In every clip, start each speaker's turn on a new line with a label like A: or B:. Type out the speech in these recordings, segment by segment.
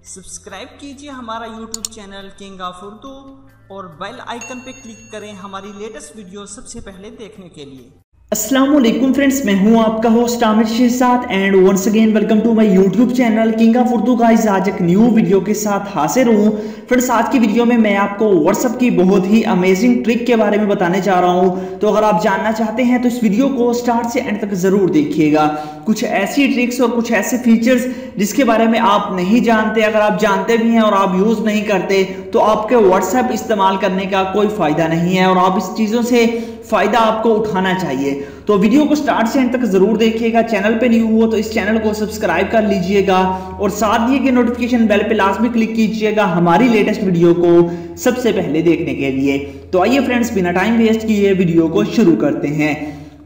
A: Subscribe कीजिए हमारा YouTube channel king of Urdu और बेल आइकन पे क्लिक करें हमारी लेटेस्ट वीडियो सबसे पहले देखने के लिए।
B: अस्सलामुअलैकुम फ्रेंड्स, मैं हूं आपका host Aamir Shahzad and once again welcome to my YouTube channel king of Urdu. Guys, आज एक न्यू वीडियो के साथ हाजिर हूं। फ्रेंड्स, आज की वीडियो में मैं आपको व्हाट्सएप की बहुत ही अमेजिंग ट्रिक के बारे में बताने जा रहा हूं। तो अगर आप जानना चाहते हैं तो इस वीडियो को स्टार्ट से एंड तक जरूर देखिएगा। कुछ ऐसी ट्रिक्स और कुछ ऐसे फीचर्स जिसके बारे में आप नहीं जानते, अगर आप जानते भी हैं और आप यूज नहीं करते तो आपके व्हाट्सएप इस्तेमाल करने का कोई फायदा नहीं है और आप इस चीजों से फायदा आपको उठाना चाहिए। तो वीडियो को स्टार्ट से एंड तक जरूर देखिएगा। चैनल पे न्यू हो तो इस चैनल को सब्सक्राइब कर लीजिएगा और साथ ही के नोटिफिकेशन बेल पे लाजमी क्लिक कीजिएगा हमारी लेटेस्ट वीडियो को सबसे पहले देखने के लिए। तो आइए फ्रेंड्स, बिना टाइम वेस्ट किए वीडियो को शुरू करते हैं।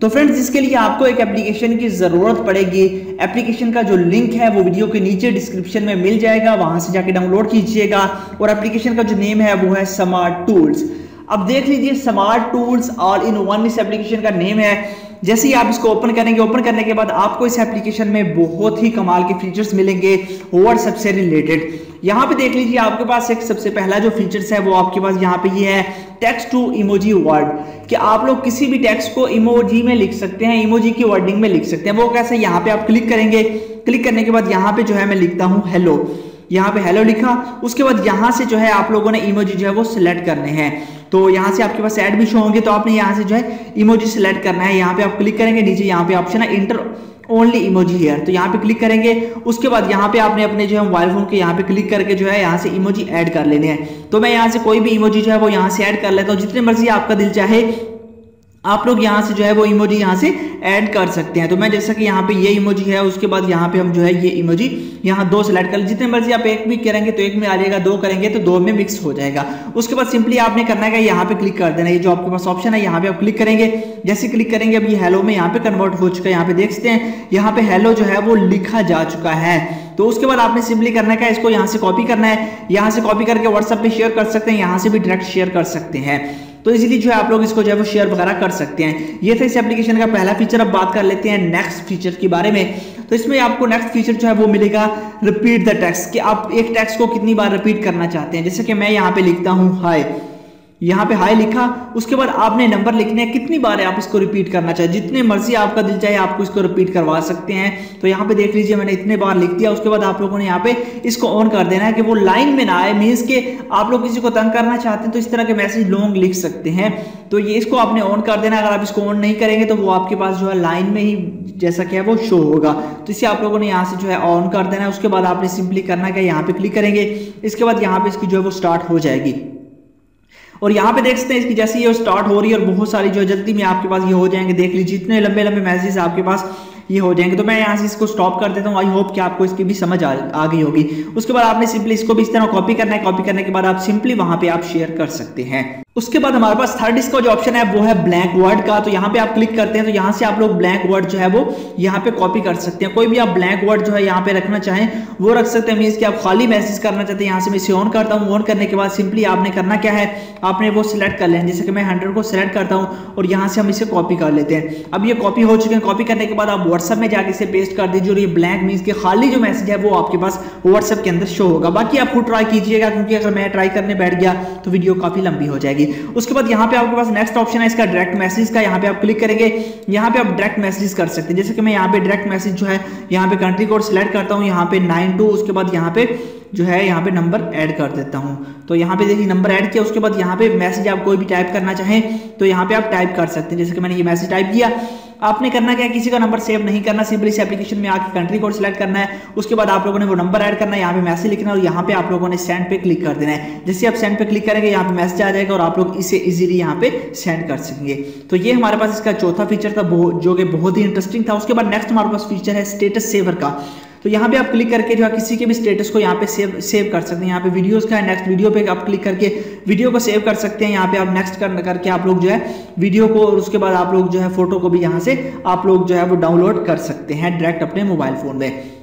B: तो फ्रेंड्स, इसके लिए आपको एक एप्लीकेशन की जरूरत पड़ेगी। एप्लीकेशन का जो लिंक है वो वीडियो के नीचे डिस्क्रिप्शन में मिल जाएगा, वहां से जाके डाउनलोड कीजिएगा। और एप्लीकेशन का जो नेम है वो है स्मार्ट टूल्स। अब देख लीजिए, smart tools all in one इस एप्लीकेशन का नेम है। जैसे ही आप इसको ओपन करेंगे, ओपन करने के बाद आपको इस एप्लीकेशन में बहुत ही कमाल के फीचर्स मिलेंगे व्हाट्सएप से रिलेटेड। यहाँ पे देख लीजिए, आपके पास एक सबसे पहला जो फीचर्स है वो आपके पास यहाँ पे ये है टेक्स्ट टू इमोजी वर्ड, कि आप लोग किसी भी टेक्स्ट को इमोजी में लिख सकते हैं, इमोजी की वर्डिंग में लिख सकते हैं। वो कैसे, यहाँ पे आप क्लिक करेंगे, क्लिक करने के बाद यहाँ पे जो है मैं लिखता हूँ हेलो, यहाँ पे हेलो लिखा। उसके बाद यहाँ से जो है आप लोगों ने इमोजी जो है वो सिलेक्ट करने हैं। तो यहाँ से आपके पास ऐड भी शो होंगे, तो आपने यहाँ से जो है इमोजी सिलेक्ट करना है। यहाँ पे आप क्लिक करेंगे, नीचे यहाँ पे ऑप्शन है इंटर ओनली इमोजी हियर, तो यहाँ पे क्लिक करेंगे। उसके बाद यहाँ पे आपने अपने जो है मोबाइल फोन के यहाँ पे क्लिक करके जो है यहाँ से इमोजी ऐड कर लेने हैं। तो मैं यहाँ से कोई भी इमोजी जो है वो यहाँ से ऐड कर लेता हूँ, जितने मर्जी आपका दिल चाहे आप लोग यहाँ से जो है वो इमोजी यहाँ से ऐड कर सकते हैं। तो मैं जैसा कि यहाँ पे ये इमोजी है, उसके बाद यहाँ पे हम जो है ये इमोजी यहाँ दो सेलेक्ट कर, जितने मर्जी आप एक भी करेंगे तो एक में आ जाएगा, दो करेंगे तो दो में मिक्स हो जाएगा। उसके बाद सिंपली आपने करना है यहाँ पे क्लिक कर देना, ये जो आपके पास ऑप्शन है यहाँ पे आप क्लिक करेंगे। जैसे क्लिक करेंगे, अब ये हेलो में यहाँ पे कन्वर्ट हो चुका है। यहाँ पे देख सकते हैं यहाँ पे हेलो जो है वो लिखा जा चुका है। तो उसके बाद आपने सिंपली करना है इसको यहाँ से कॉपी करना है, यहाँ से कॉपी करके व्हाट्सएप पे शेयर कर सकते हैं, यहाँ से भी डायरेक्ट शेयर कर सकते हैं। तो इजीली जो है आप लोग इसको जो है वो शेयर वगैरह कर सकते हैं। ये था इस एप्लीकेशन का पहला फीचर। अब बात कर लेते हैं नेक्स्ट फीचर के बारे में। तो इसमें आपको नेक्स्ट फीचर जो है वो मिलेगा रिपीट द टेक्स्ट, कि आप एक टेक्स्ट को कितनी बार रिपीट करना चाहते हैं। जैसे कि मैं यहाँ पे लिखता हूँ हाय, यहाँ पे हाय लिखा, उसके बाद आपने नंबर लिखने हैं, कितनी बार आप इसको रिपीट करना चाहे, जितने मर्जी आपका दिल चाहे आपको इसको रिपीट करवा सकते हैं। तो यहाँ पे देख लीजिए मैंने इतने बार लिख दिया। उसके बाद आप लोगों ने यहाँ पे इसको ऑन कर देना है कि वो लाइन में ना आए, मीन्स के आप लोग किसी को तंग करना चाहते हैं तो इस तरह के मैसेज लॉन्ग लिख सकते हैं। तो ये इसको आपने ऑन कर देना। अगर आप इसको ऑन नहीं करेंगे तो वो आपके पास जो है लाइन में ही जैसा कि है वो शो होगा। तो इसे आप लोगों ने यहाँ से जो है ऑन कर देना है। उसके बाद आपने सिंपली करना है यहाँ पे क्लिक करेंगे, इसके बाद यहाँ पे इसकी जो है वो स्टार्ट हो जाएगी। और यहाँ पे देख सकते हैं इसकी जैसे ये स्टार्ट हो रही है और बहुत सारी जो जल्दी में आपके पास ये हो जाएंगे। देख लीजिए इतने लंबे लंबे मैसेज आपके पास ये हो जाएंगे। तो मैं यहाँ से इसको स्टॉप कर देता हूँ। आई होप कि आपको इसकी भी समझ आ गई होगी। उसके बाद आपने सिंपली इसको भी इस तरह कॉपी करना है। कॉपी करने के बाद आप सिंपली वहां पे आप शेयर कर सकते हैं। उसके बाद हमारे पास थर्ड इसका जो ऑप्शन है वो है ब्लैंक वर्ड का। तो यहाँ पे आप क्लिक करते हैं तो यहाँ से आप लोग ब्लैंक वर्ड जो है वो यहाँ पे कॉपी कर सकते हैं। कोई भी आप ब्लैंक वर्ड जो है यहाँ पे रखना चाहें वो रख सकते हैं। मीन्स कि आप खाली मैसेज करना चाहते हैं। यहाँ से मैं इसे ऑन करता हूँ। ऑन करने के बाद सिंपली आपने करना क्या है, आपने वो सिलेक्ट कर लेना। जैसे कि मैं 100 को सिलेक्ट करता हूँ और यहाँ से हम इसे कॉपी कर लेते हैं। अब ये कॉपी हो चुके हैं। कॉपी करने के बाद आप व्हाट्सएप में जाके इसे पेस्ट कर दीजिए और ये ब्लैंक मीन्स के खाली जो मैसेज है वो आपके पास व्हाट्सएप के अंदर शो होगा। बाकी आप खुद ट्राई कीजिएगा, क्योंकि अगर मैं ट्राई करने बैठ गया तो वीडियो काफी लंबी हो जाएगी। उसके बाद यहाँ पे आपके पास नेक्स्ट ऑप्शन है इसका डायरेक्ट मैसेज का। यहाँ पे आप क्लिक करेंगे, यहाँ पे आप डायरेक्ट मैसेज कर सकते हैं। जैसे कि मैं यहाँ पे डायरेक्ट मैसेज जो है यहाँ पे कंट्री कोड सिलेक्ट करता हूँ, यहाँ पे 92, उसके बाद यहाँ पे जो है यहाँ पे नंबर ऐड कर देता हूँ। तो यहाँ पे देखिए नंबर ऐड किया। उसके बाद यहाँ पे मैसेज आप कोई भी टाइप करना चाहें तो यहाँ पे आप टाइप कर सकते हैं। जैसे कि मैंने ये मैसेज टाइप किया। आपने करना क्या है, किसी का नंबर सेव नहीं करना, सिंपली इस एप्लीकेशन में आके कंट्री कोड सिलेक्ट करना है। उसके बाद आप लोगों ने वो नंबर ऐड करना है, यहाँ पे मैसेज लिखना है और यहाँ पे आप लोगों ने सेंड पे क्लिक कर देना है। जैसे आप सेंड पे क्लिक करेंगे यहाँ पे मैसेज आ जाएगा और आप लोग इसे इजीली यहाँ पे सेंड कर सकेंगे। तो ये हमारे पास इसका चौथा फीचर था जो कि बहुत ही इंटरेस्टिंग था। उसके बाद नेक्स्ट हमारे पास फीचर है स्टेटस सेवर का। तो यहाँ पे आप क्लिक करके जो है किसी के भी स्टेटस को यहाँ पे सेव कर सकते हैं। यहाँ पे वीडियोस का है, नेक्स्ट वीडियो पे आप क्लिक करके वीडियो को सेव कर सकते हैं। यहाँ पे आप नेक्स्ट करके आप लोग जो है वीडियो को, और उसके बाद आप लोग जो है फोटो को भी यहाँ से आप लोग जो है वो डाउनलोड कर सकते हैं डायरेक्ट अपने मोबाइल फोन में।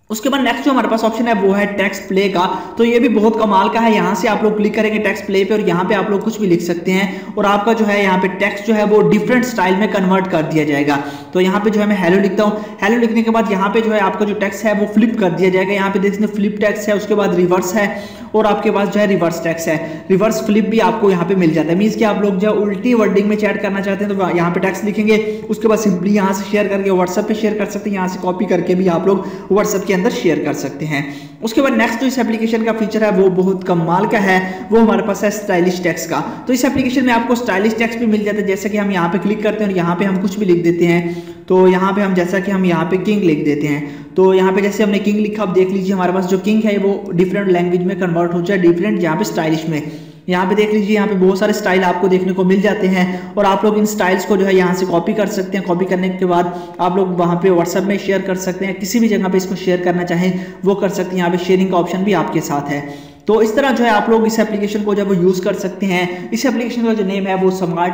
B: उसके बाद नेक्स्ट जो हमारे पास ऑप्शन है वो है टेक्स्ट प्ले का। तो ये भी बहुत कमाल का है। यहाँ से आप लोग क्लिक करेंगे टेक्स्ट प्ले पे और यहाँ पे आप लोग कुछ भी लिख सकते हैं और आपका जो है यहाँ पे टेक्स्ट जो है वो डिफरेंट स्टाइल में कन्वर्ट कर दिया जाएगा। तो यहाँ पे जो है मैं हेलो लिखता हूँ। हेलो लिखने के बाद यहाँ पे जो है आपका जो टेक्स्ट है वो फ्लिप कर दिया जाएगा। यहाँ पे देख सकते हैं फ्लिप टेक्स्ट है, उसके बाद रिवर्स है और आपके पास जो है रिवर्स टेक्स्ट है। रिवर्स फ्लिप भी आपको यहाँ पे मिल जाता है। मींस कि आप लोग जो उल्टी वर्डिंग में चैट करना चाहते हैं तो यहाँ पे टेक्स्ट लिखेंगे, उसके बाद सिंपली यहाँ से शेयर करके व्हाट्सएप पे शेयर कर सकते हैं, यहाँ से कॉपी करके भी आप लोग व्हाट्सएप के अंदर शेयर कर सकते हैं। उसके बाद नेक्स्ट जो इस एप्लीकेशन का फीचर है वो बहुत कमाल का है, वो हमारे पास है स्टाइलिश टेक्स्ट का। तो इस एप्लीकेशन में आपको स्टाइलिश टेक्स्ट भी मिल जाता है। जैसे कि हम यहाँ पे क्लिक करते हैं और यहाँ पे हम कुछ भी लिख देते हैं, तो यहाँ पे हम जैसा कि हम यहाँ पे किंग लिख देते हैं, तो यहाँ पे जैसे हमने किंग लिखा, अब देख लीजिए हमारे पास जो किंग है वो डिफरेंट लैंग्वेज में कन्वर्ट हो जाए, डिफरेंट यहाँ पे स्टाइलिश में। यहाँ पे देख लीजिए यहाँ पे बहुत सारे स्टाइल आपको देखने को मिल जाते हैं और आप लोग इन स्टाइल्स को जो है यहाँ से कॉपी कर सकते हैं। कॉपी करने के बाद आप लोग वहाँ पे व्हाट्सएप में शेयर कर सकते हैं, किसी भी जगह पे इसको शेयर करना चाहें वो कर सकते हैं। यहाँ पे शेयरिंग का ऑप्शन भी आपके साथ है। तो इस तरह जो है आप लोग इस एप्लीकेशन को जब यूज़ कर सकते हैं। इस एप्लीकेशन का जो नेम है वो smart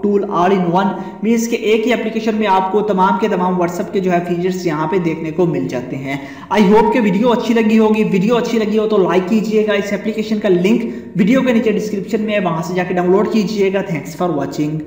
B: tool all in one, means के एक ही एप्लीकेशन में आपको तमाम के तमाम व्हाट्सएप के जो है फीचर्स यहाँ पे देखने को मिल जाते हैं। आई होप कि वीडियो अच्छी लगी होगी। वीडियो अच्छी लगी हो तो लाइक कीजिएगा। इस एप्लीकेशन का लिंक वीडियो के नीचे डिस्क्रिप्शन में है, वहां से जाकर डाउनलोड कीजिएगा। Thanks for watching.